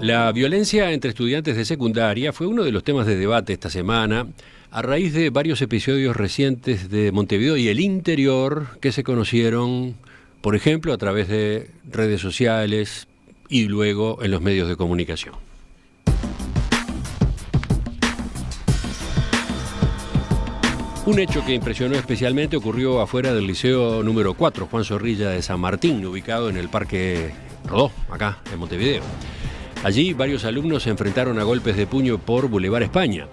La violencia entre estudiantes de secundaria fue uno de los temas de debate esta semana a raíz de varios episodios recientes de Montevideo y el interior que se conocieron, por ejemplo, a través de redes sociales y luego en los medios de comunicación. Un hecho que impresionó especialmente ocurrió afuera del Liceo número 4, Juan Zorrilla de San Martín, ubicado en el Parque Rodó, acá en Montevideo. Allí varios alumnos se enfrentaron a golpes de puño por Boulevard España.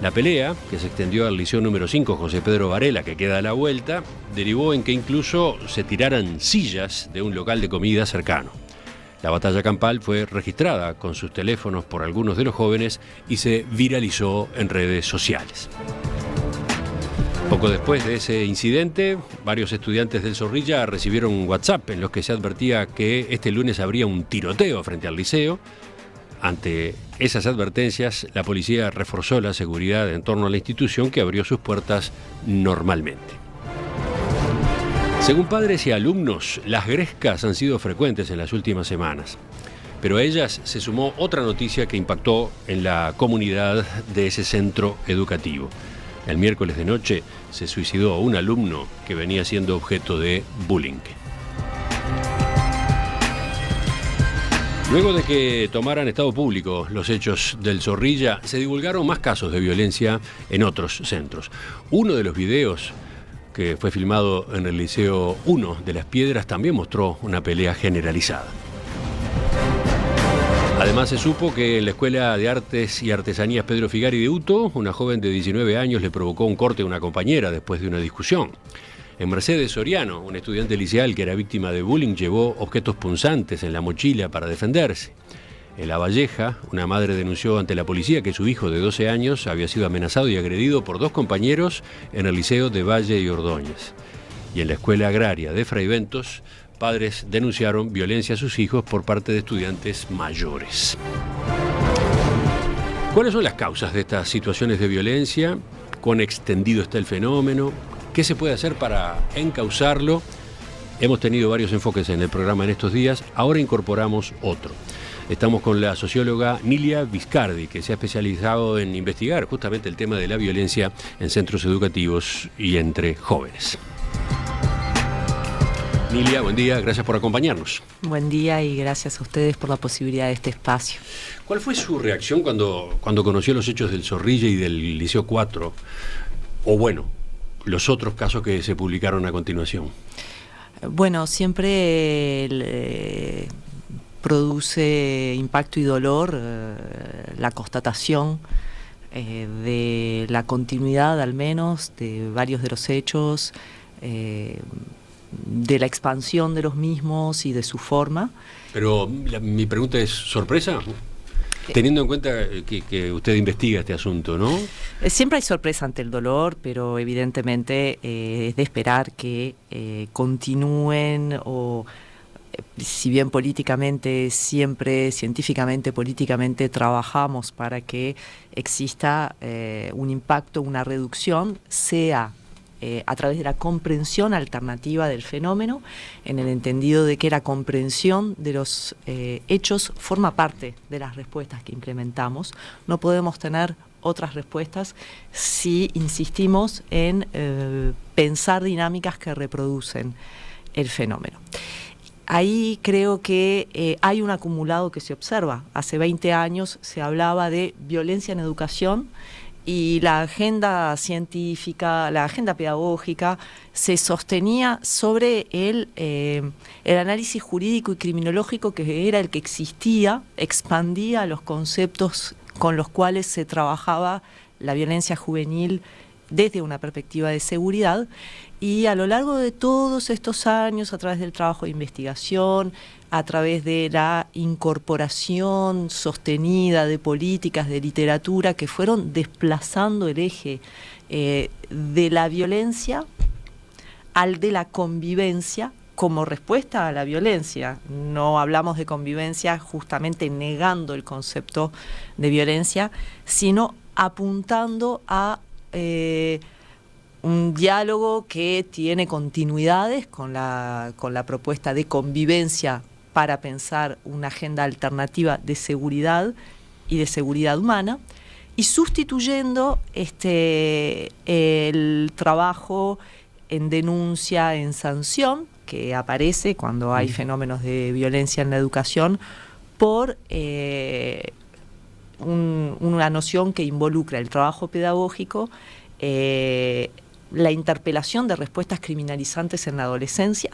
La pelea, que se extendió al Liceo número 5, José Pedro Varela, que queda a la vuelta, derivó en que incluso se tiraran sillas de un local de comida cercano. La batalla campal fue registrada con sus teléfonos por algunos de los jóvenes y se viralizó en redes sociales. Poco después de ese incidente, varios estudiantes del Zorrilla recibieron un WhatsApp en los que se advertía que este lunes habría un tiroteo frente al liceo. Ante esas advertencias, la policía reforzó la seguridad en torno a la institución, que abrió sus puertas normalmente. Según padres y alumnos, las grescas han sido frecuentes en las últimas semanas, pero a ellas se sumó otra noticia que impactó en la comunidad de ese centro educativo. El miércoles de noche se suicidó un alumno que venía siendo objeto de bullying. Luego de que tomaran estado público los hechos del Zorrilla, se divulgaron más casos de violencia en otros centros. Uno de los videos que fue filmado en el Liceo 1 de Las Piedras también mostró una pelea generalizada. Además, se supo que en la Escuela de Artes y Artesanías Pedro Figari de Uto, una joven de 19 años le provocó un corte a una compañera después de una discusión. En Mercedes Soriano, un estudiante liceal que era víctima de bullying llevó objetos punzantes en la mochila para defenderse. En La Valleja, una madre denunció ante la policía que su hijo de 12 años había sido amenazado y agredido por dos compañeros en el Liceo de Valle y Ordóñez. Y en la Escuela Agraria de Fray Bentos, padres denunciaron violencia a sus hijos por parte de estudiantes mayores. ¿Cuáles son las causas de estas situaciones de violencia? ¿Cuán extendido está el fenómeno? ¿Qué se puede hacer para encauzarlo? Hemos tenido varios enfoques en el programa en estos días, ahora incorporamos otro. Estamos con la socióloga Nilia Viscardi, que se ha especializado en investigar justamente el tema de la violencia en centros educativos y entre jóvenes. Nilia, buen día, gracias por acompañarnos. Buen día y gracias a ustedes por la posibilidad de este espacio. ¿Cuál fue su reacción cuando conoció los hechos del Zorrilla y del Liceo 4? O bueno, los otros casos que se publicaron a continuación. Bueno, siempre produce impacto y dolor la constatación de la continuidad, al menos, de varios de los hechos, de la expansión de los mismos y de su forma. Pero mi pregunta es, ¿sorpresa? Teniendo en cuenta que usted investiga este asunto, ¿no? Siempre hay sorpresa ante el dolor, pero evidentemente es de esperar que continúen o, si bien políticamente, siempre científicamente, políticamente trabajamos para que exista un impacto, una reducción, sea a través de la comprensión alternativa del fenómeno, en el entendido de que la comprensión de los hechos forma parte de las respuestas que implementamos. No podemos tener otras respuestas si insistimos en pensar dinámicas que reproducen el fenómeno. Ahí creo que hay un acumulado que se observa. Hace 20 años se hablaba de violencia en educación, y la agenda científica, la agenda pedagógica se sostenía sobre el análisis jurídico y criminológico que era el que existía, expandía los conceptos con los cuales se trabajaba la violencia juvenil desde una perspectiva de seguridad, y a lo largo de todos estos años, a través del trabajo de investigación, a través de la incorporación sostenida de políticas de literatura que fueron desplazando el eje de la violencia al de la convivencia como respuesta a la violencia. No hablamos de convivencia justamente negando el concepto de violencia, sino apuntando a un diálogo que tiene continuidades con la propuesta de convivencia para pensar una agenda alternativa de seguridad y de seguridad humana, y sustituyendo el trabajo en denuncia, en sanción, que aparece cuando hay fenómenos de violencia en la educación, por una noción que involucra el trabajo pedagógico, la interpelación de respuestas criminalizantes en la adolescencia,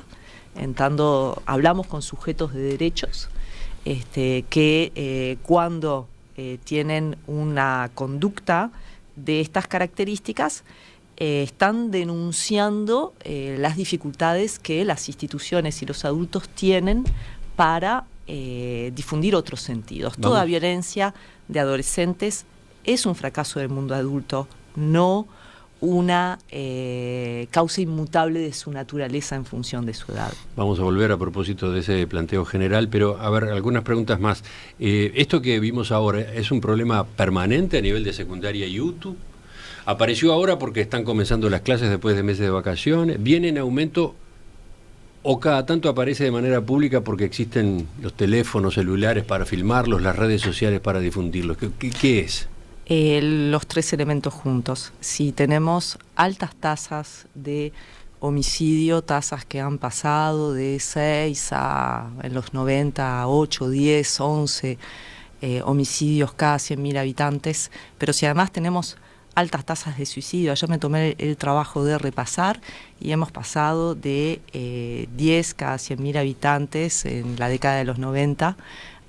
en tanto hablamos con sujetos de derechos que cuando tienen una conducta de estas características, están denunciando las dificultades que las instituciones y los adultos tienen para difundir otros sentidos. Vamos. Toda violencia de adolescentes es un fracaso del mundo adulto, no una causa inmutable de su naturaleza en función de su edad. Vamos a volver a propósito de ese planteo general, pero a ver, algunas preguntas más. ¿Esto que vimos ahora es un problema permanente a nivel de secundaria y UTU? ¿Apareció ahora porque están comenzando las clases después de meses de vacaciones? ¿Viene en aumento o cada tanto aparece de manera pública porque existen los teléfonos celulares para filmarlos, las redes sociales para difundirlos? ¿Qué es? Los tres elementos juntos. Si tenemos altas tasas de homicidio, tasas que han pasado de 6 a, en los 90, a 8, 10, 11 homicidios cada 100.000 habitantes, pero si además tenemos altas tasas de suicidio, yo me tomé el trabajo de repasar y hemos pasado de 10 cada 100.000 habitantes en la década de los 90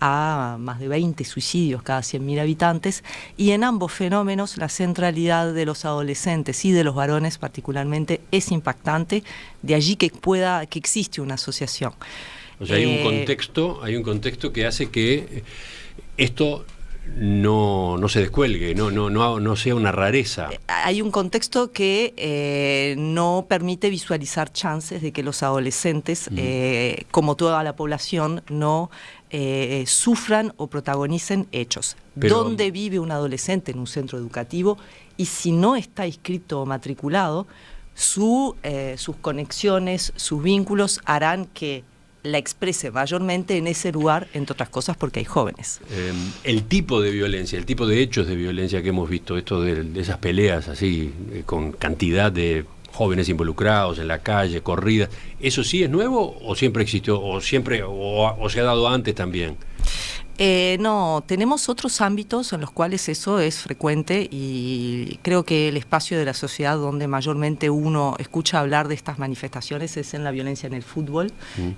a más de 20 suicidios cada 100.000 habitantes, y en ambos fenómenos la centralidad de los adolescentes y de los varones particularmente es impactante, de allí que existe una asociación. O sea, hay un contexto que hace que esto no se descuelgue, no sea una rareza. Hay un contexto que no permite visualizar chances de que los adolescentes, como toda la población, no sufran o protagonicen hechos. ¿Dónde vive un adolescente? En un centro educativo, y si no está inscrito o matriculado, sus conexiones, sus vínculos harán que la exprese mayormente en ese lugar, entre otras cosas porque hay jóvenes. El tipo de violencia, el tipo de hechos de violencia que hemos visto, esto de esas peleas así, con cantidad de jóvenes involucrados en la calle, corridas, ¿eso sí es nuevo o siempre existió, o se ha dado antes también? No, tenemos otros ámbitos en los cuales eso es frecuente, y creo que el espacio de la sociedad donde mayormente uno escucha hablar de estas manifestaciones es en la violencia en el fútbol,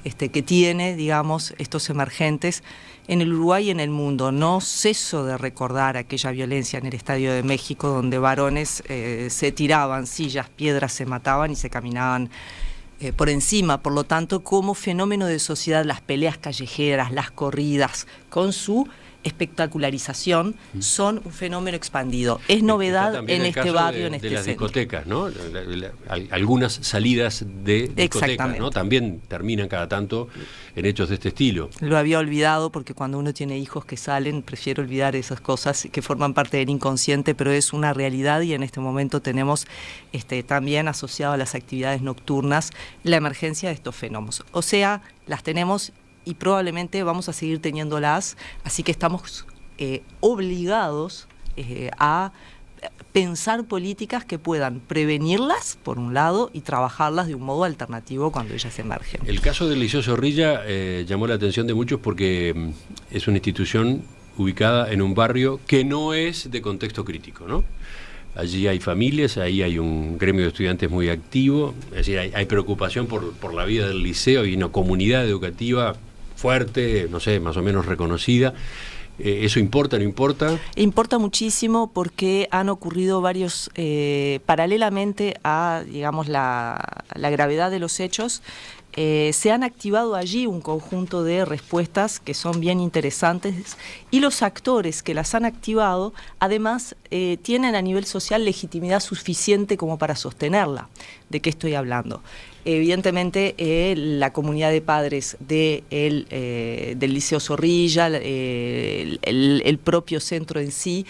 que tiene, digamos, estos emergentes en el Uruguay y en el mundo. No ceso de recordar aquella violencia en el Estadio de México, donde varones se tiraban sillas, piedras, se mataban y se caminaban por encima. Por lo tanto, como fenómeno de sociedad, las peleas callejeras, las corridas, con su espectacularización, son un fenómeno expandido. Es novedad en este barrio, en este de las centro. discotecas, ¿no? Algunas salidas de discotecas, ¿no? También terminan cada tanto en hechos de este estilo. Lo había olvidado porque cuando uno tiene hijos que salen, prefiero olvidar esas cosas que forman parte del inconsciente, pero es una realidad, y en este momento tenemos también asociado a las actividades nocturnas la emergencia de estos fenómenos. O sea, las tenemos y probablemente vamos a seguir teniéndolas, así que estamos obligados a pensar políticas que puedan prevenirlas, por un lado, y trabajarlas de un modo alternativo cuando ellas emergen. El caso del Liceo Zorrilla llamó la atención de muchos porque es una institución ubicada en un barrio que no es de contexto crítico, ¿no? Allí hay familias, ahí hay un gremio de estudiantes muy activo, es decir, hay preocupación por la vida del liceo y una comunidad educativa fuerte, no sé, más o menos reconocida. ¿Eso importa, no importa? Importa muchísimo porque han ocurrido varios, paralelamente a, digamos, la gravedad de los hechos, se han activado allí un conjunto de respuestas que son bien interesantes, y los actores que las han activado además tienen a nivel social legitimidad suficiente como para sostenerla. ¿De qué estoy hablando? Evidentemente la comunidad de padres del Liceo Zorrilla, el propio centro en sí,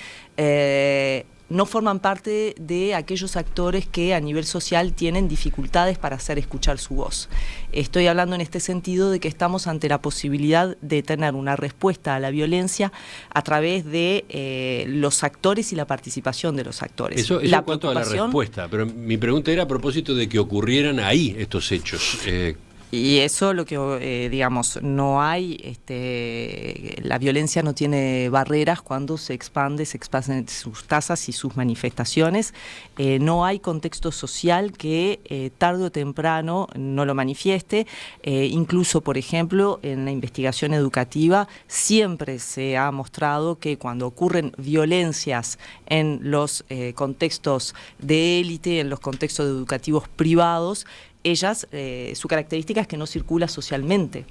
no forman parte de aquellos actores que a nivel social tienen dificultades para hacer escuchar su voz. Estoy hablando en este sentido de que estamos ante la posibilidad de tener una respuesta a la violencia a través de los actores y la participación de los actores. Eso en cuanto a la respuesta, pero mi pregunta era a propósito de que ocurrieran ahí estos hechos. Y eso lo que, digamos, no hay, la violencia no tiene barreras cuando se expanden sus tasas y sus manifestaciones. No hay contexto social que tarde o temprano no lo manifieste. Incluso, por ejemplo, en la investigación educativa siempre se ha mostrado que cuando ocurren violencias en los contextos de élite, en los contextos educativos privados, ellas, su característica es que no circula socialmente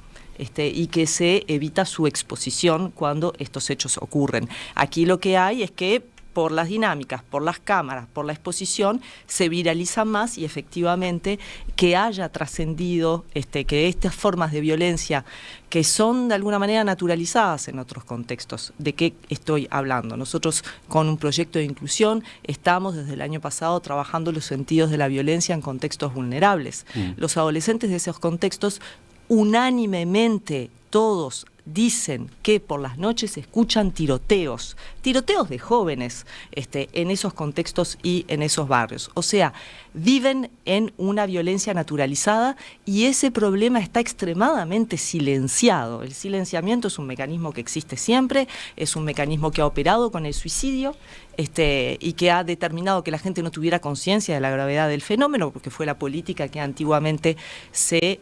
y que se evita su exposición cuando estos hechos ocurren. Aquí lo que hay es que por las dinámicas, por las cámaras, por la exposición, se viraliza más y efectivamente que haya trascendido, que estas formas de violencia que son de alguna manera naturalizadas en otros contextos. ¿De qué estoy hablando? Nosotros con un proyecto de inclusión estamos desde el año pasado trabajando los sentidos de la violencia en contextos vulnerables. Los adolescentes de esos contextos unánimemente todos dicen que por las noches escuchan tiroteos de jóvenes en esos contextos y en esos barrios. O sea, viven en una violencia naturalizada y ese problema está extremadamente silenciado. El silenciamiento es un mecanismo que existe siempre, es un mecanismo que ha operado con el suicidio y que ha determinado que la gente no tuviera conciencia de la gravedad del fenómeno, porque fue la política que antiguamente se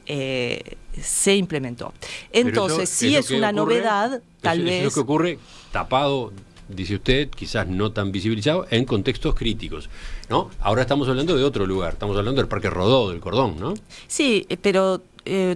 implementó. Entonces, sí es una novedad, tal vez... Es lo que ocurre tapado, dice usted, quizás no tan visibilizado, en contextos críticos, ¿no? Ahora estamos hablando de otro lugar, estamos hablando del Parque Rodó, del Cordón, ¿no? Sí, pero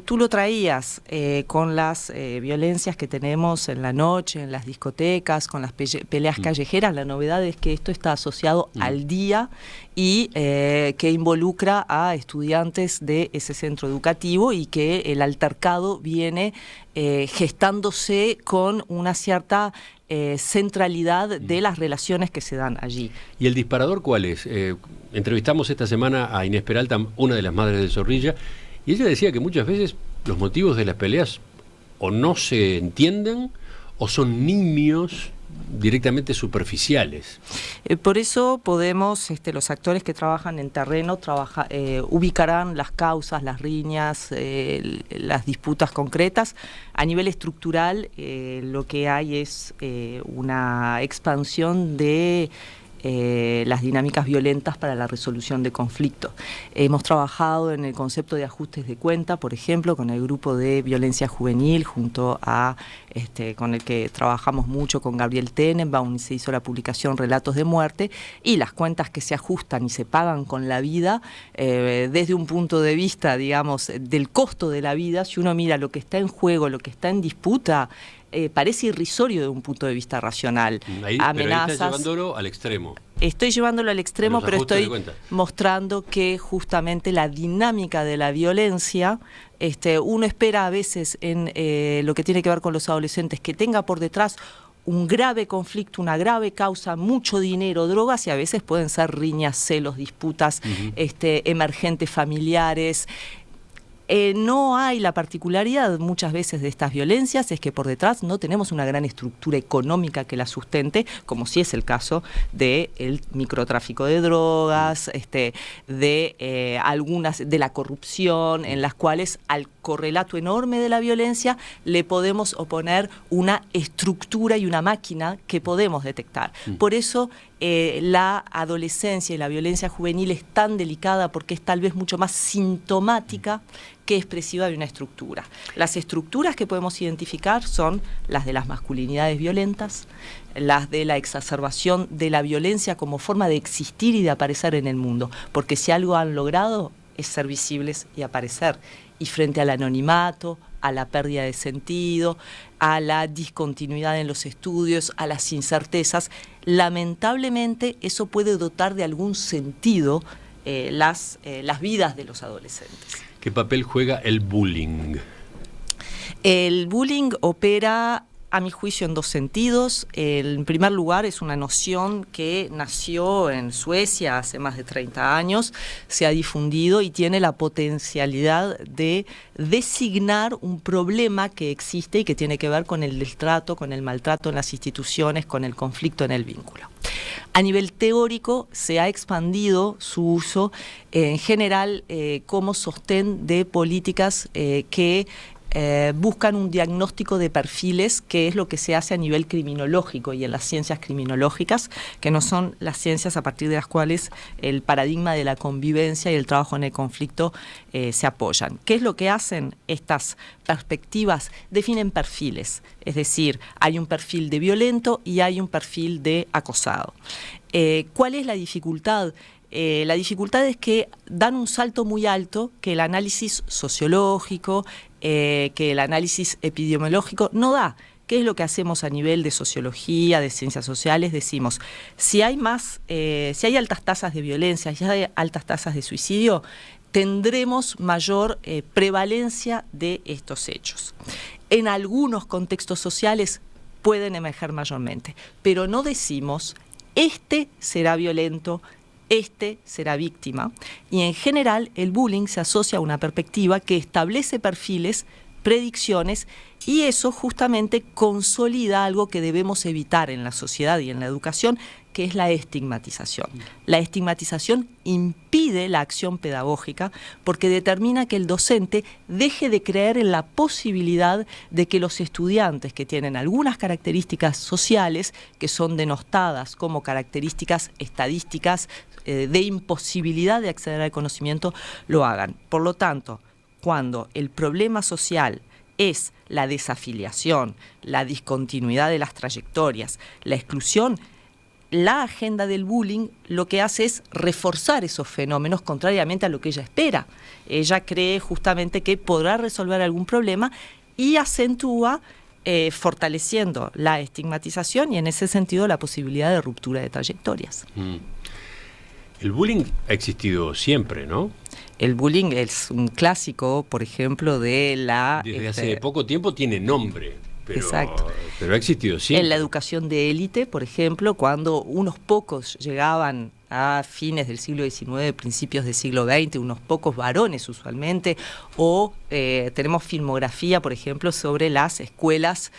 tú lo traías con las violencias que tenemos en la noche, en las discotecas, con las peleas callejeras. La novedad es que esto está asociado al día y que involucra a estudiantes de ese centro educativo y que el altercado viene gestándose con una cierta centralidad de las relaciones que se dan allí. ¿Y el disparador cuál es? Entrevistamos esta semana a Inés Peralta, una de las madres de Zorrilla, y ella decía que muchas veces los motivos de las peleas o no se entienden o son nimios directamente superficiales. Por eso podemos, los actores que trabajan en terreno, ubicarán las causas, las riñas, las disputas concretas. A nivel estructural, lo que hay es una expansión de las dinámicas violentas para la resolución de conflictos. Hemos trabajado en el concepto de ajustes de cuenta, por ejemplo, con el grupo de violencia juvenil, junto a con el que trabajamos mucho con Gabriel Tenenbaum, y se hizo la publicación Relatos de Muerte, y las cuentas que se ajustan y se pagan con la vida, desde un punto de vista, digamos, del costo de la vida. Si uno mira lo que está en juego, lo que está en disputa, parece irrisorio de un punto de vista racional. Amenazas. Pero ahí está llevándolo al extremo. Estoy llevándolo al extremo, pero estoy mostrando que justamente la dinámica de la violencia, uno espera a veces en lo que tiene que ver con los adolescentes que tenga por detrás un grave conflicto, una grave causa, mucho dinero, drogas, y a veces pueden ser riñas, celos, disputas emergentes familiares. No hay la particularidad muchas veces de estas violencias, es que por detrás no tenemos una gran estructura económica que la sustente, como sí es el caso del microtráfico de drogas, de la corrupción, en las cuales al correlato enorme de la violencia le podemos oponer una estructura y una máquina que podemos detectar. Por eso la adolescencia y la violencia juvenil es tan delicada, porque es tal vez mucho más sintomática que expresiva de una estructura. Las estructuras que podemos identificar son las de las masculinidades violentas, las de la exacerbación de la violencia como forma de existir y de aparecer en el mundo, porque si algo han logrado es ser visibles y aparecer, y frente al anonimato, a la pérdida de sentido, a la discontinuidad en los estudios, a las incertezas, lamentablemente eso puede dotar de algún sentido las vidas de los adolescentes. ¿Qué papel juega el bullying? El bullying opera a mi juicio, en dos sentidos. En primer lugar, es una noción que nació en Suecia hace más de 30 años, se ha difundido y tiene la potencialidad de designar un problema que existe y que tiene que ver con el destrato, con el maltrato en las instituciones, con el conflicto en el vínculo. A nivel teórico se ha expandido su uso en general como sostén de políticas que buscan un diagnóstico de perfiles, que es lo que se hace a nivel criminológico y en las ciencias criminológicas, que no son las ciencias a partir de las cuales el paradigma de la convivencia y el trabajo en el conflicto se apoyan. ¿Qué es lo que hacen estas perspectivas? Definen perfiles, es decir, hay un perfil de violento y hay un perfil de acosado. ¿Cuál es la dificultad? La dificultad es que dan un salto muy alto que el análisis sociológico, que el análisis epidemiológico no da. ¿Qué es lo que hacemos a nivel de sociología, de ciencias sociales? Decimos, si hay altas tasas de violencia, si hay altas tasas de suicidio, tendremos mayor prevalencia de estos hechos. En algunos contextos sociales pueden emerger mayormente, pero no decimos, este será violento, este será víctima, y en general el bullying se asocia a una perspectiva que establece perfiles, predicciones, y eso justamente consolida algo que debemos evitar en la sociedad y en la educación, que es la estigmatización. La estigmatización impide la acción pedagógica porque determina que el docente deje de creer en la posibilidad de que los estudiantes que tienen algunas características sociales, que son denostadas como características estadísticas de imposibilidad de acceder al conocimiento, lo hagan. Por lo tanto, cuando el problema social es la desafiliación, la discontinuidad de las trayectorias, la exclusión, la agenda del bullying lo que hace es reforzar esos fenómenos contrariamente a lo que ella espera. Ella cree justamente que podrá resolver algún problema y acentúa fortaleciendo la estigmatización y en ese sentido la posibilidad de ruptura de trayectorias. El bullying ha existido siempre, ¿no? El bullying es un clásico, por ejemplo, de la... Desde hace poco tiempo tiene nombre, pero ha existido siempre. En la educación de élite, por ejemplo, cuando unos pocos llegaban a fines del siglo XIX, principios del siglo XX, unos pocos varones usualmente, o tenemos filmografía, por ejemplo, sobre las escuelas,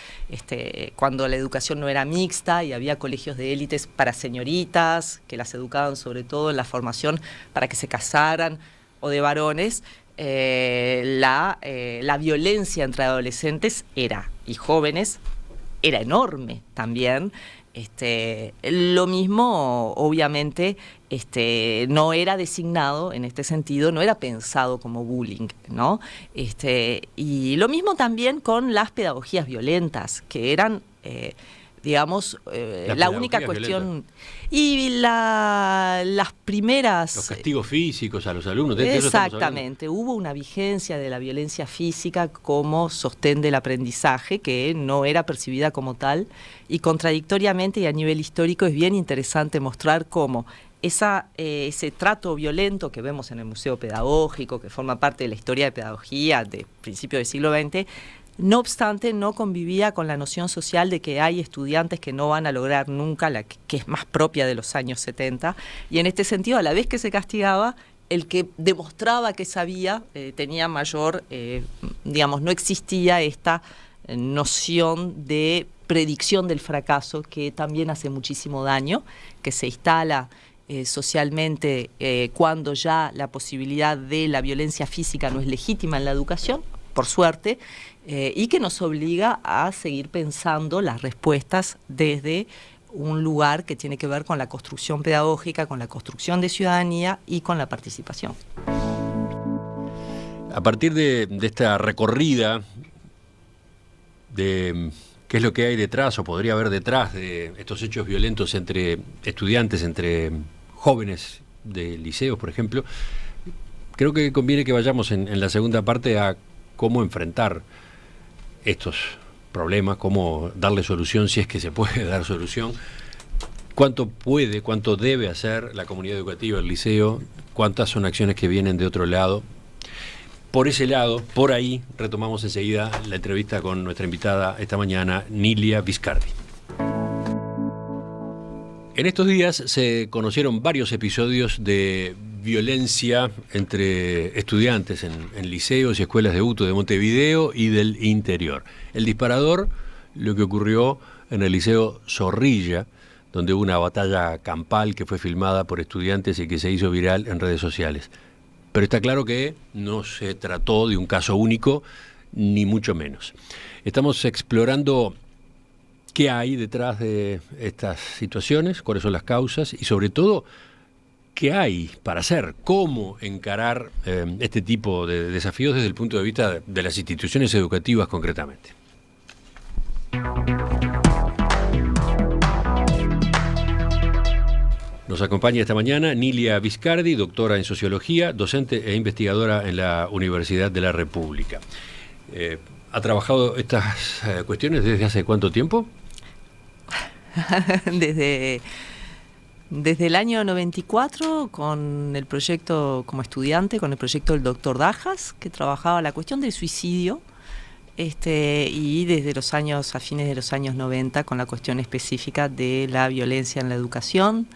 cuando la educación no era mixta y había colegios de élites para señoritas, que las educaban sobre todo en la formación para que se casaran, o de varones. La violencia entre adolescentes y jóvenes era enorme también. Lo mismo, obviamente, no era designado en este sentido, no era pensado como bullying, ¿no? Y lo mismo también con las pedagogías violentas, que eran, digamos, la única cuestión. Violenta. Y las primeras... Los castigos físicos a los alumnos. Exactamente, hubo una vigencia de la violencia física como sostén del aprendizaje que no era percibida como tal, y contradictoriamente y a nivel histórico es bien interesante mostrar cómo ese trato violento que vemos en el Museo Pedagógico, que forma parte de la historia de pedagogía de principios del siglo XX, no obstante, no convivía con la noción social de que hay estudiantes que no van a lograr nunca, que es más propia de los años 70, y en este sentido, a la vez que se castigaba, el que demostraba que sabía tenía mayor, digamos, no existía esta noción de predicción del fracaso que también hace muchísimo daño, que se instala socialmente cuando ya la posibilidad de la violencia física no es legítima en la educación, por suerte, y que nos obliga a seguir pensando las respuestas desde un lugar que tiene que ver con la construcción pedagógica, con la construcción de ciudadanía y con la participación. A partir de esta recorrida de qué es lo que hay detrás o podría haber detrás de estos hechos violentos entre estudiantes, entre jóvenes de liceos, por ejemplo, creo que conviene que vayamos en la segunda parte a cómo enfrentar estos problemas, cómo darle solución, si es que se puede dar solución, cuánto debe hacer la comunidad educativa, el liceo, cuántas son acciones que vienen de otro lado. por ese lado, por ahí, retomamos enseguida la entrevista con nuestra invitada esta mañana, Nilia Viscardi. En estos días se conocieron varios episodios de violencia entre estudiantes en liceos y escuelas de UTU de Montevideo y del interior. El disparador, lo que ocurrió en el Liceo Zorrilla, donde hubo una batalla campal que fue filmada por estudiantes y que se hizo viral en redes sociales. Pero está claro que no se trató de un caso único, ni mucho menos. Estamos explorando qué hay detrás de estas situaciones, cuáles son las causas y sobre todo qué hay para hacer, cómo encarar este tipo de desafíos desde el punto de vista de las instituciones educativas concretamente. Nos acompaña esta mañana Nilia Viscardi, doctora en Sociología, docente e investigadora en la Universidad de la República. ¿Ha trabajado estas cuestiones desde hace cuánto tiempo? Desde el año 94, con el proyecto como estudiante, con el proyecto del doctor Dajas, que trabajaba la cuestión del suicidio, y desde los años, a fines de los años 90, con la cuestión específica de la violencia en la educación.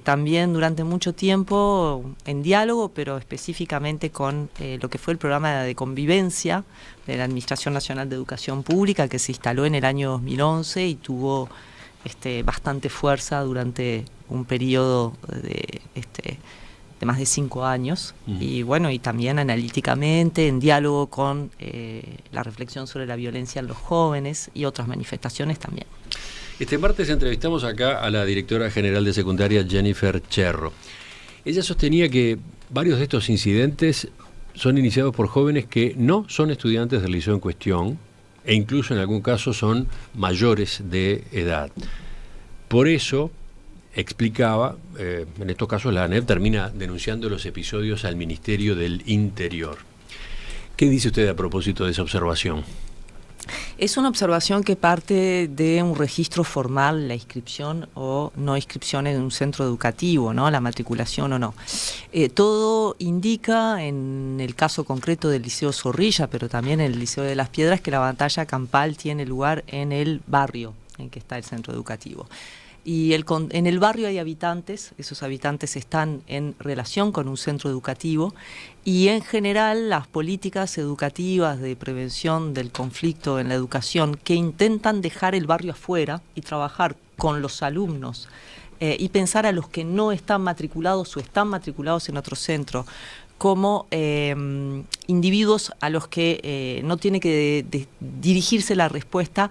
También durante mucho tiempo en diálogo, pero específicamente con lo que fue el programa de convivencia de la Administración Nacional de Educación Pública, que se instaló en el año 2011 y tuvo bastante fuerza durante un periodo de más de 5 años. Y bueno, y también analíticamente en diálogo con la reflexión sobre la violencia en los jóvenes y otras manifestaciones también. Este martes entrevistamos acá a la directora general de secundaria, Jennifer Cherro. Ella sostenía que varios de estos incidentes son iniciados por jóvenes que no son estudiantes del liceo en cuestión e incluso en algún caso son mayores de edad. Por eso, explicaba, en estos casos la ANEP termina denunciando los episodios al Ministerio del Interior. ¿Qué dice usted a propósito de esa observación? Es una observación que parte de un registro formal, la inscripción o no inscripción en un centro educativo, ¿no? La matriculación o no. Todo indica, en el caso concreto del Liceo Zorrilla, pero también en el Liceo de Las Piedras, que la batalla campal tiene lugar en el barrio en que está el centro educativo. Y en el barrio hay habitantes, esos habitantes están en relación con un centro educativo y en general las políticas educativas de prevención del conflicto en la educación que intentan dejar el barrio afuera y trabajar con los alumnos y pensar a los que no están matriculados o están matriculados en otro centro como individuos a los que no tiene que dirigirse la respuesta,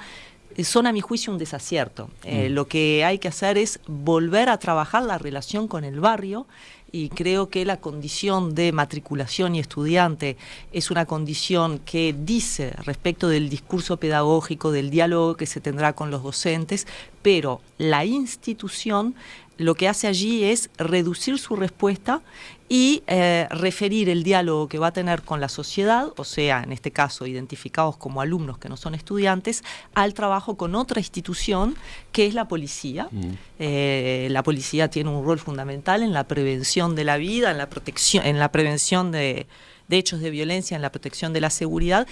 son a mi juicio un desacierto. Lo que hay que hacer es volver a trabajar la relación con el barrio y creo que la condición de matriculación y estudiante es una condición que dice respecto del discurso pedagógico, del diálogo que se tendrá con los docentes, pero la institución lo que hace allí es reducir su respuesta y referir el diálogo que va a tener con la sociedad, o sea, en este caso identificados como alumnos que no son estudiantes, al trabajo con otra institución que es la policía. La policía tiene un rol fundamental en la prevención de la vida, en la protección, en la prevención de hechos de violencia, en la protección de la seguridad.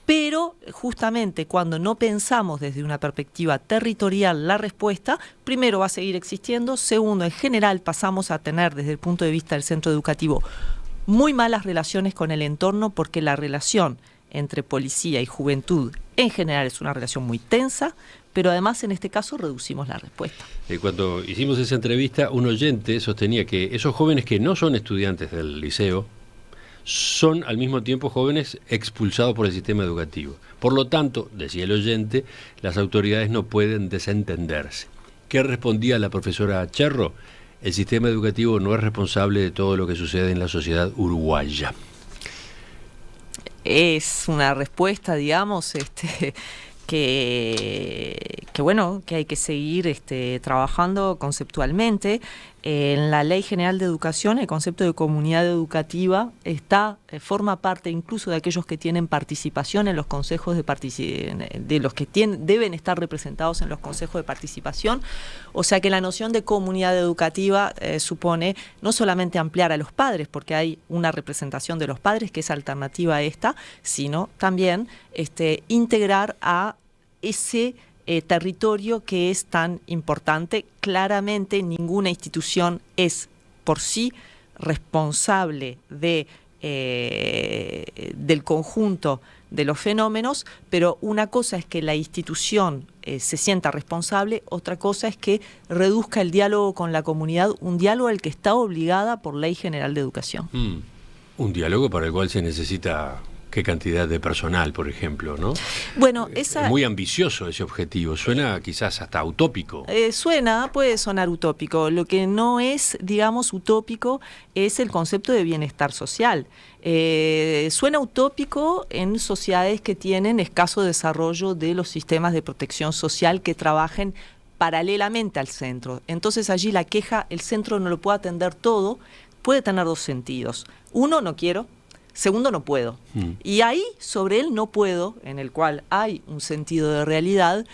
Pero justamente cuando no pensamos desde una perspectiva territorial la respuesta, primero va a seguir existiendo, segundo, en general pasamos a tener desde el punto de vista del centro educativo muy malas relaciones con el entorno porque la relación entre policía y juventud en general es una relación muy tensa, pero además en este caso reducimos la respuesta. Cuando hicimos esa entrevista, un oyente sostenía que esos jóvenes que no son estudiantes del liceo son al mismo tiempo jóvenes expulsados por el sistema educativo. Por lo tanto, decía el oyente, las autoridades no pueden desentenderse. ¿Qué respondía la profesora Cherro? El sistema educativo no es responsable de todo lo que sucede en la sociedad uruguaya. Es una respuesta, digamos, que bueno, que hay que seguir trabajando conceptualmente. En la Ley General de Educación, el concepto de comunidad educativa forma parte incluso de aquellos que tienen participación en los consejos de los que deben estar representados en los consejos de participación. O sea que la noción de comunidad educativa supone no solamente ampliar a los padres, porque hay una representación de los padres que es alternativa a esta, sino también integrar a ese territorio que es tan importante. Claramente ninguna institución es por sí responsable del conjunto de los fenómenos, pero una cosa es que la institución se sienta responsable, otra cosa es que reduzca el diálogo con la comunidad, un diálogo al que está obligada por Ley General de Educación. Un diálogo para el cual se necesita qué cantidad de personal, por ejemplo, ¿no? Bueno, es muy ambicioso ese objetivo, suena quizás hasta utópico. Puede sonar utópico. Lo que no es, digamos, utópico es el concepto de bienestar social. Suena utópico en sociedades que tienen escaso desarrollo de los sistemas de protección social que trabajen paralelamente al centro. Entonces allí la queja, el centro no lo puede atender todo, puede tener dos sentidos. Uno, no quiero. Segundo, no puedo. Y ahí, sobre el no puedo, en el cual hay un sentido de realidad,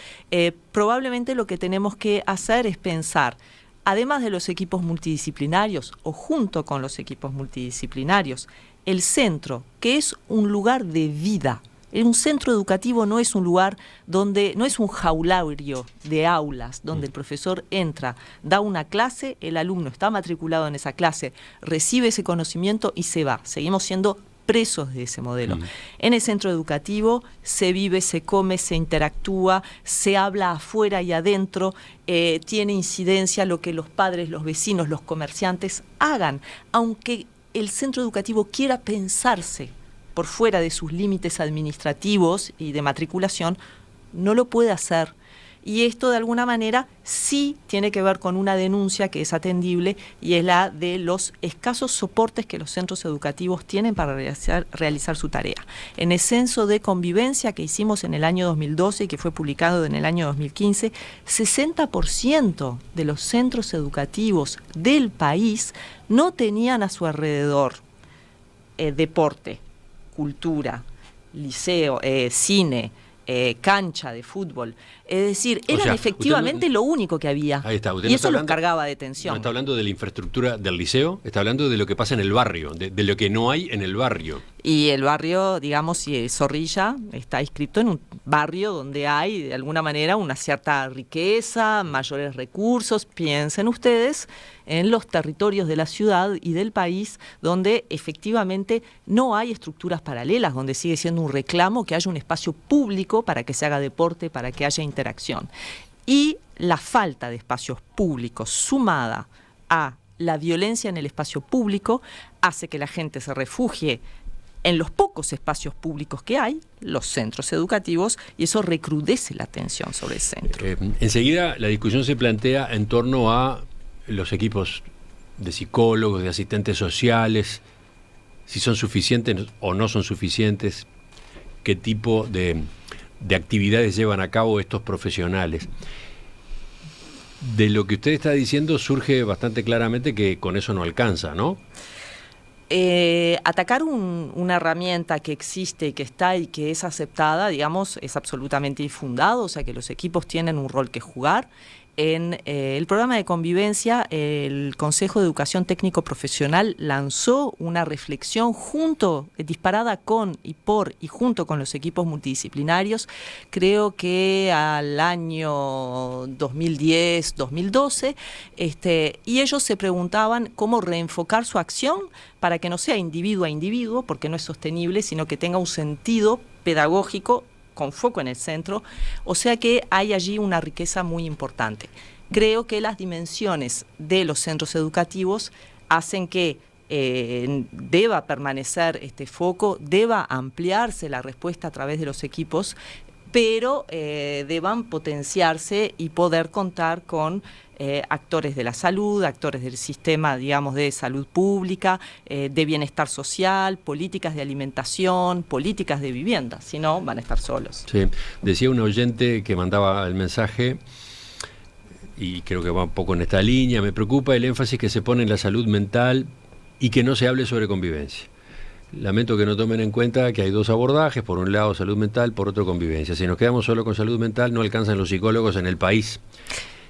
probablemente lo que tenemos que hacer es pensar, además de los equipos multidisciplinarios o junto con los equipos multidisciplinarios, el centro, que es un lugar de vida. Un centro educativo no es un lugar donde, no es un jaulario de aulas, donde el profesor entra, da una clase, el alumno está matriculado en esa clase, recibe ese conocimiento y se va. Seguimos siendo presos de ese modelo. En el centro educativo se vive, se come, se interactúa, se habla afuera y adentro, tiene incidencia lo que los padres, los vecinos, los comerciantes hagan, aunque el centro educativo quiera pensarse por fuera de sus límites administrativos y de matriculación, no lo puede hacer. Y esto de alguna manera sí tiene que ver con una denuncia que es atendible y es la de los escasos soportes que los centros educativos tienen para realizar su tarea. En el censo de convivencia que hicimos en el año 2012 y que fue publicado en el año 2015, 60% de los centros educativos del país no tenían a su alrededor deporte, cultura, liceo, cine, cancha de fútbol. Es decir, eran efectivamente lo único que había. Ahí está. Y eso los cargaba de tensión. No está hablando de la infraestructura del liceo, está hablando de lo que pasa en el barrio, de lo que no hay en el barrio. Y el barrio, digamos, Zorrilla está inscrito en un barrio donde hay, de alguna manera, una cierta riqueza, mayores recursos. Piensen ustedes en los territorios de la ciudad y del país donde efectivamente no hay estructuras paralelas, donde sigue siendo un reclamo que haya un espacio público para que se haga deporte, para que haya interacción. Y la falta de espacios públicos sumada a la violencia en el espacio público hace que la gente se refugie en los pocos espacios públicos que hay, los centros educativos, y eso recrudece la tensión sobre el centro. Enseguida la discusión se plantea en torno a los equipos de psicólogos, de asistentes sociales, si son suficientes o no son suficientes, qué tipo de actividades llevan a cabo estos profesionales. De lo que usted está diciendo surge bastante claramente que con eso no alcanza, ¿no? Atacar una herramienta que existe y que está y que es aceptada, digamos, es absolutamente infundado, o sea que los equipos tienen un rol que jugar. En el programa de convivencia, el Consejo de Educación Técnico Profesional lanzó una reflexión disparada con y por y junto con los equipos multidisciplinarios, creo que al año 2010, 2012, y ellos se preguntaban cómo reenfocar su acción para que no sea individuo a individuo, porque no es sostenible, sino que tenga un sentido pedagógico con foco en el centro, o sea que hay allí una riqueza muy importante. Creo que las dimensiones de los centros educativos hacen que deba permanecer este foco, deba ampliarse la respuesta a través de los equipos, pero deban potenciarse y poder contar con actores de la salud, actores del sistema, digamos, de salud pública, de bienestar social, políticas de alimentación, políticas de vivienda, si no van a estar solos. Sí, decía un oyente que mandaba el mensaje, y creo que va un poco en esta línea: me preocupa el énfasis que se pone en la salud mental y que no se hable sobre convivencia. Lamento que no tomen en cuenta que hay dos abordajes: por un lado salud mental, por otro convivencia. Si nos quedamos solo con salud mental, no alcanzan los psicólogos en el país.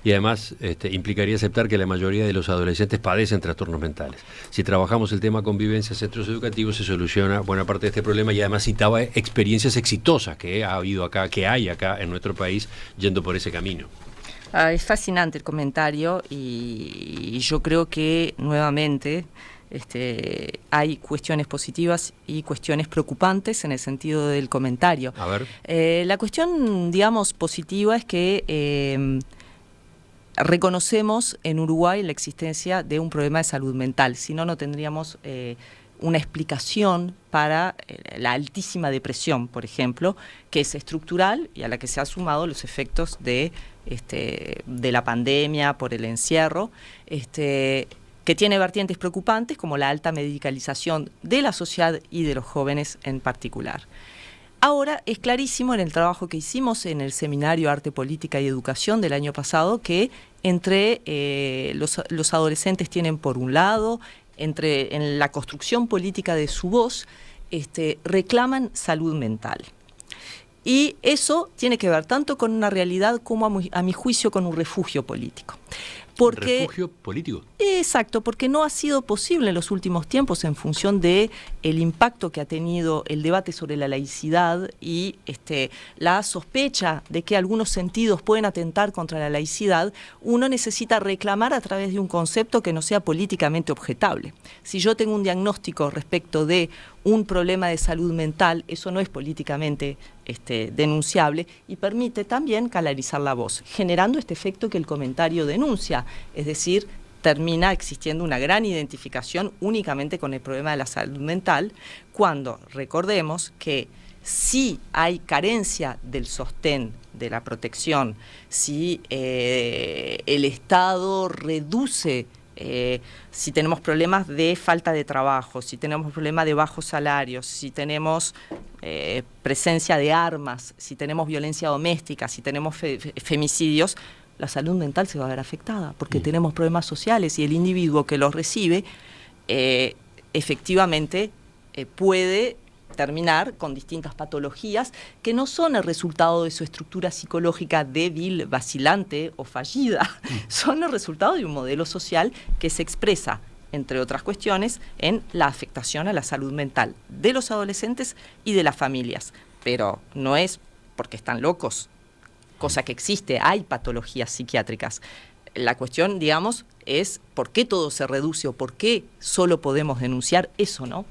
Y además implicaría aceptar que la mayoría de los adolescentes padecen trastornos mentales. Si trabajamos el tema convivencia en centros educativos, se soluciona buena parte de este problema. Y además citaba experiencias exitosas que ha habido acá, que hay acá en nuestro país, yendo por ese camino. Es fascinante el comentario y yo creo que nuevamente hay cuestiones positivas y cuestiones preocupantes en el sentido del comentario. A ver. La cuestión, digamos, positiva es que reconocemos en Uruguay la existencia de un problema de salud mental, si no, no tendríamos una explicación para la altísima depresión, por ejemplo, que es estructural y a la que se han sumado los efectos de la pandemia por el encierro, que tiene vertientes preocupantes como la alta medicalización de la sociedad y de los jóvenes en particular. Ahora es clarísimo en el trabajo que hicimos en el Seminario Arte, Política y Educación del año pasado que entre los adolescentes tienen, por un lado, en la construcción política de su voz, reclaman salud mental. Y eso tiene que ver tanto con una realidad como a mi juicio con un refugio político. ¿Refugio político? Exacto, porque no ha sido posible en los últimos tiempos, en función de el impacto que ha tenido el debate sobre la laicidad y la sospecha de que algunos sentidos pueden atentar contra la laicidad. Uno necesita reclamar a través de un concepto que no sea políticamente objetable. Si yo tengo un diagnóstico respecto de un problema de salud mental, eso no es políticamente denunciable y permite también canalizar la voz, generando este efecto que el comentario denuncia, es decir, termina existiendo una gran identificación únicamente con el problema de la salud mental, cuando recordemos que si hay carencia del sostén, de la protección, si el Estado reduce, si tenemos problemas de falta de trabajo, si tenemos problemas de bajos salarios, si tenemos presencia de armas, si tenemos violencia doméstica, si tenemos femicidios, la salud mental se va a ver afectada, porque tenemos problemas sociales y el individuo que los recibe efectivamente puede terminar con distintas patologías que no son el resultado de su estructura psicológica débil, vacilante o fallida, son el resultado de un modelo social que se expresa, entre otras cuestiones, en la afectación a la salud mental de los adolescentes y de las familias. Pero no es porque están locos, cosa que existe, hay patologías psiquiátricas. La cuestión, digamos, es por qué todo se reduce o por qué solo podemos denunciar eso, ¿no?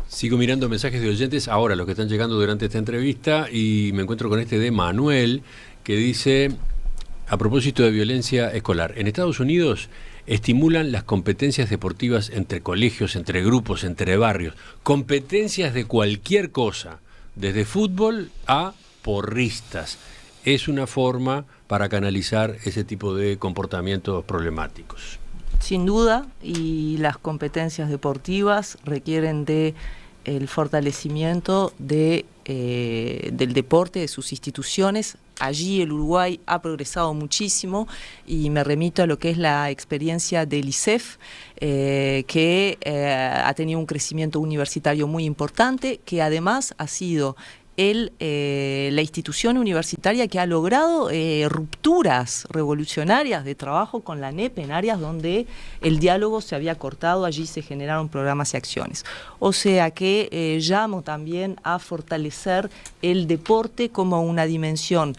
Sigo mirando mensajes de oyentes ahora, los que están llegando durante esta entrevista, y me encuentro con este de Manuel, que dice, a propósito de violencia escolar, en Estados Unidos estimulan las competencias deportivas entre colegios, entre grupos, entre barrios, competencias de cualquier cosa, desde fútbol a porristas. Es una forma para canalizar ese tipo de comportamientos problemáticos. Sin duda, y las competencias deportivas requieren de el fortalecimiento del deporte, de sus instituciones. Allí el Uruguay ha progresado muchísimo y me remito a lo que es la experiencia del ISEF, que ha tenido un crecimiento universitario muy importante, que además ha sido la institución universitaria que ha logrado rupturas revolucionarias de trabajo con la NEP en áreas donde el diálogo se había cortado, allí se generaron programas y acciones. O sea que llamo también a fortalecer el deporte como una dimensión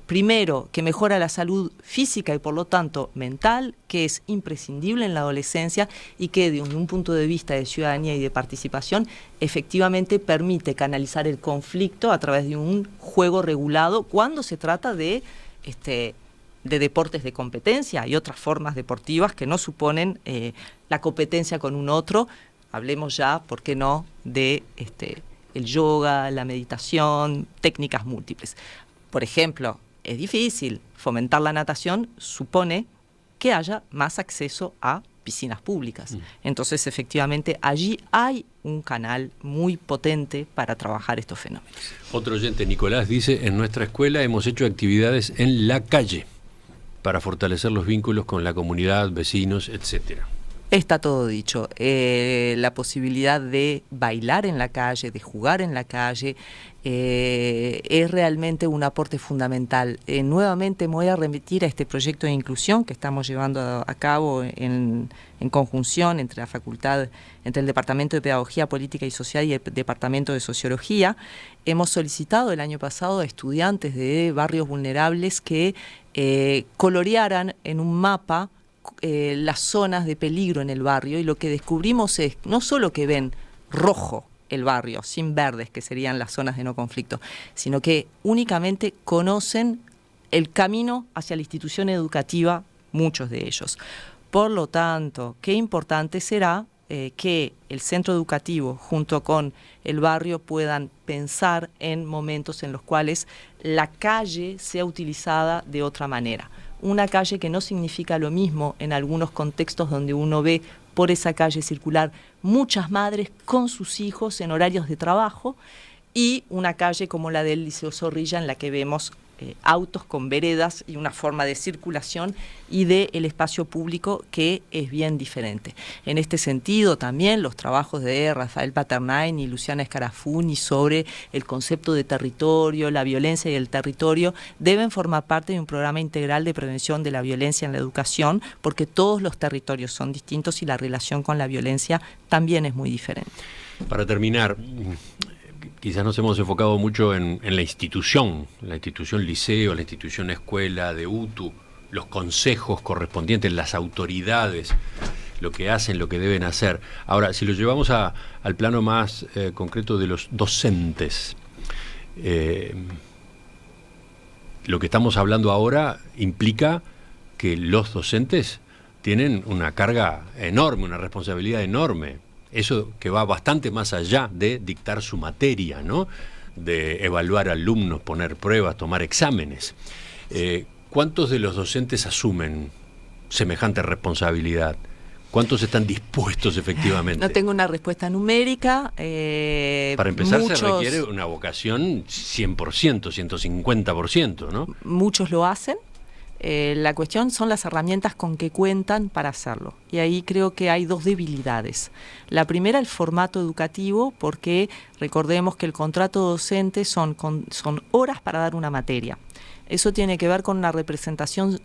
primero, que mejora la salud física y por lo tanto mental, que es imprescindible en la adolescencia y que desde un punto de vista de ciudadanía y de participación efectivamente permite canalizar el conflicto a través de un juego regulado cuando se trata de deportes de competencia y otras formas deportivas que no suponen la competencia con un otro. Hablemos ya, ¿por qué no?, de el yoga, la meditación, técnicas múltiples. Por ejemplo, es difícil. Fomentar la natación supone que haya más acceso a piscinas públicas. Entonces, efectivamente, allí hay un canal muy potente para trabajar estos fenómenos. Otro oyente, Nicolás, dice: en nuestra escuela hemos hecho actividades en la calle para fortalecer los vínculos con la comunidad, vecinos, etcétera. Está todo dicho. La posibilidad de bailar en la calle, de jugar en la calle, es realmente un aporte fundamental. Nuevamente me voy a remitir a este proyecto de inclusión que estamos llevando a cabo en conjunción entre la facultad, entre el Departamento de Pedagogía Política y Social y el Departamento de Sociología. Hemos solicitado el año pasado a estudiantes de barrios vulnerables que colorearan en un mapa las zonas de peligro en el barrio, y lo que descubrimos es no solo que ven rojo el barrio, sin verdes, que serían las zonas de no conflicto, sino que únicamente conocen el camino hacia la institución educativa, muchos de ellos. Por lo tanto, qué importante será que el centro educativo junto con el barrio puedan pensar en momentos en los cuales la calle sea utilizada de otra manera. Una calle que no significa lo mismo en algunos contextos donde uno ve por esa calle circular muchas madres con sus hijos en horarios de trabajo, y una calle como la del Liceo Zorrilla, en la que vemos autos con veredas y una forma de circulación y del espacio público que es bien diferente. En este sentido también los trabajos de Rafael Paternain y Luciana Scarafuni sobre el concepto de territorio, la violencia y el territorio deben formar parte de un programa integral de prevención de la violencia en la educación, porque todos los territorios son distintos y la relación con la violencia también es muy diferente. Para terminar, quizás nos hemos enfocado mucho en la institución liceo, la institución escuela de UTU, los consejos correspondientes, las autoridades, lo que hacen, lo que deben hacer. Ahora, si lo llevamos al plano más concreto de los docentes, lo que estamos hablando ahora implica que los docentes tienen una carga enorme, una responsabilidad enorme. Eso que va bastante más allá de dictar su materia, ¿no? De evaluar alumnos, poner pruebas, tomar exámenes. ¿Cuántos de los docentes asumen semejante responsabilidad? ¿Cuántos están dispuestos efectivamente? No tengo una respuesta numérica. Para empezar, se requiere una vocación 100%, 150%, ¿no? Muchos lo hacen. La cuestión son las herramientas con que cuentan para hacerlo. Y ahí creo que hay dos debilidades. La primera, el formato educativo, porque recordemos que el contrato docente son horas para dar una materia. Eso tiene que ver con una representación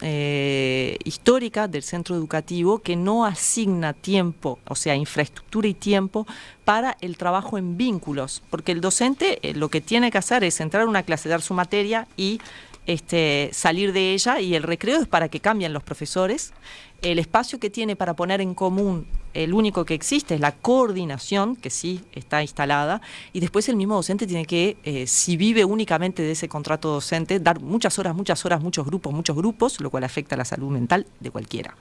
histórica del centro educativo que no asigna tiempo, o sea, infraestructura y tiempo para el trabajo en vínculos, porque el docente lo que tiene que hacer es entrar a una clase, dar su materia y salir de ella, y el recreo es para que cambien los profesores. El espacio que tiene para poner en común, el único que existe es la coordinación, que sí está instalada, y después el mismo docente tiene que, si vive únicamente de ese contrato docente, dar muchas horas, muchos grupos, lo cual afecta a la salud mental de cualquiera,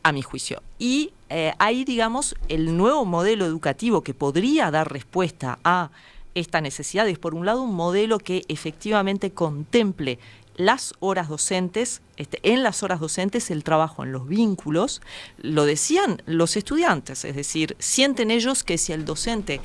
a mi juicio. Y ahí, digamos, el nuevo modelo educativo que podría dar respuesta a esta necesidad es, por un lado, un modelo que efectivamente contemple las horas docentes, en las horas docentes el trabajo en los vínculos. Lo decían los estudiantes, es decir, sienten ellos que si el docente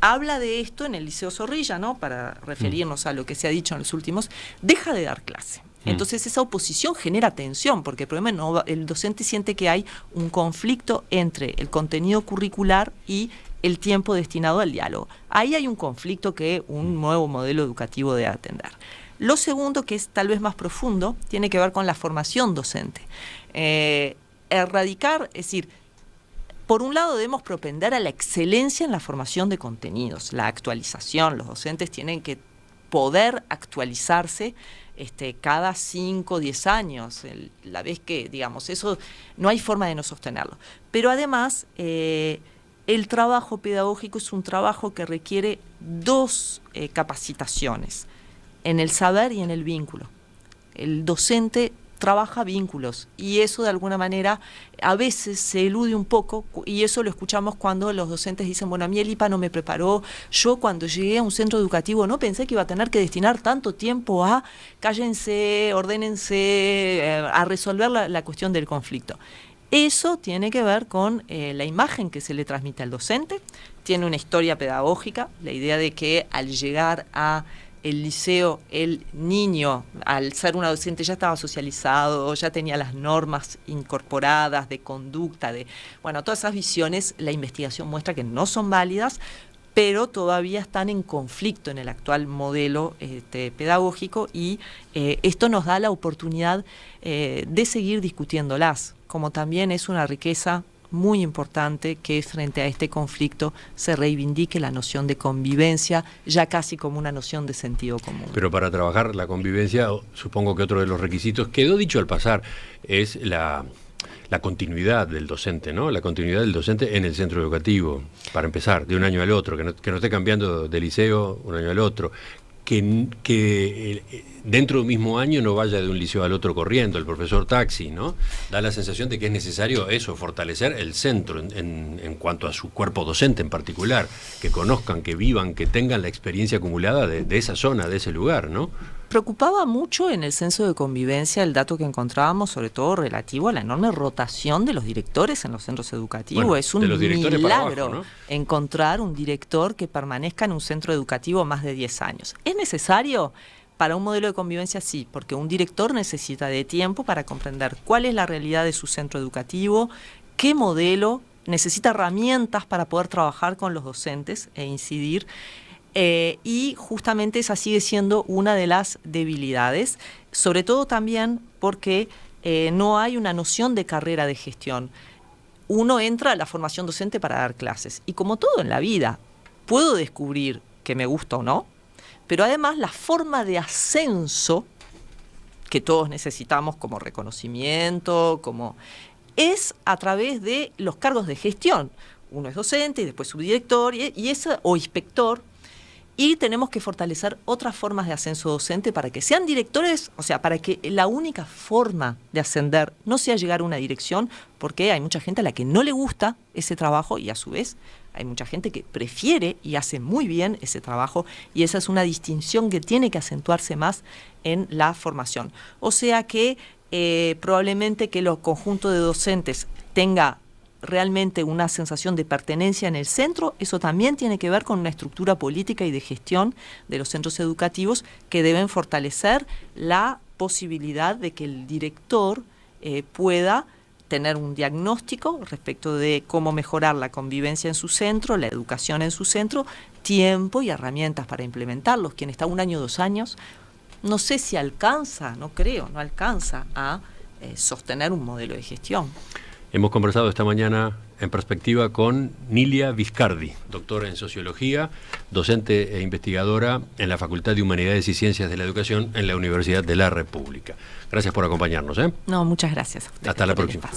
habla de esto en el Liceo Zorrilla, ¿no?, para referirnos a lo que se ha dicho en los últimos, deja de dar clase. Entonces esa oposición genera tensión, porque el problema no, el docente siente que hay un conflicto entre el contenido curricular y el tiempo destinado al diálogo. Ahí hay un conflicto que un nuevo modelo educativo debe atender. Lo segundo, que es tal vez más profundo, tiene que ver con la formación docente. Erradicar, es decir, por un lado debemos propender a la excelencia en la formación de contenidos, la actualización. Los docentes tienen que poder actualizarse cada 5 o 10 años, la vez que, digamos, eso no hay forma de no sostenerlo. Pero además, el trabajo pedagógico es un trabajo que requiere dos capacitaciones, en el saber y en el vínculo. El docente trabaja vínculos, y eso de alguna manera a veces se elude un poco, y eso lo escuchamos cuando los docentes dicen, bueno, a mí el IPA no me preparó, yo cuando llegué a un centro educativo no pensé que iba a tener que destinar tanto tiempo a cállense, ordénense, a resolver la cuestión del conflicto. Eso tiene que ver con la imagen que se le transmite al docente, tiene una historia pedagógica, la idea de que al llegar a el liceo, el niño, al ser un adolescente, ya estaba socializado, ya tenía las normas incorporadas de conducta, bueno, todas esas visiones, la investigación muestra que no son válidas, pero todavía están en conflicto en el actual modelo pedagógico, y esto nos da la oportunidad de seguir discutiéndolas, como también es una riqueza muy importante que frente a este conflicto se reivindique la noción de convivencia, ya casi como una noción de sentido común. Pero para trabajar la convivencia, supongo que otro de los requisitos, quedó dicho al pasar, es la continuidad del docente, ¿no? La continuidad del docente en el centro educativo, para empezar, de un año al otro, que no esté cambiando de liceo un año al otro, que dentro del mismo año no vaya de un liceo al otro corriendo, el profesor taxi, ¿no? Da la sensación de que es necesario eso, fortalecer el centro en cuanto a su cuerpo docente en particular, que conozcan, que vivan, que tengan la experiencia acumulada de esa zona, de ese lugar, ¿no? Preocupaba mucho en el censo de convivencia el dato que encontrábamos, sobre todo relativo a la enorme rotación de los directores en los centros educativos. Bueno, es un milagro, ¿no?, encontrar un director que permanezca en un centro educativo más de 10 años. ¿Es necesario? Para un modelo de convivencia sí, porque un director necesita de tiempo para comprender cuál es la realidad de su centro educativo, qué modelo, necesita herramientas para poder trabajar con los docentes e incidir. Y justamente esa sigue siendo una de las debilidades, sobre todo también porque no hay una noción de carrera de gestión. Uno entra a la formación docente para dar clases, y como todo en la vida, puedo descubrir que me gusta o no, pero además la forma de ascenso que todos necesitamos como reconocimiento, es a través de los cargos de gestión. Uno es docente y después subdirector o inspector. Y tenemos que fortalecer otras formas de ascenso docente para que sean directores, o sea, para que la única forma de ascender no sea llegar a una dirección, porque hay mucha gente a la que no le gusta ese trabajo, y a su vez hay mucha gente que prefiere y hace muy bien ese trabajo, y esa es una distinción que tiene que acentuarse más en la formación. O sea que probablemente que el conjunto de docentes tenga realmente una sensación de pertenencia en el centro, eso también tiene que ver con una estructura política y de gestión de los centros educativos que deben fortalecer la posibilidad de que el director pueda tener un diagnóstico respecto de cómo mejorar la convivencia en su centro, la educación en su centro, tiempo y herramientas para implementarlos. Quien está 1 año, 2 años, no sé si alcanza, no alcanza a sostener un modelo de gestión. Hemos conversado esta mañana en perspectiva con Nilia Viscardi, doctora en Sociología, docente e investigadora en la Facultad de Humanidades y Ciencias de la Educación en la Universidad de la República. Gracias por acompañarnos. No, muchas gracias a ustedes. Hasta la próxima.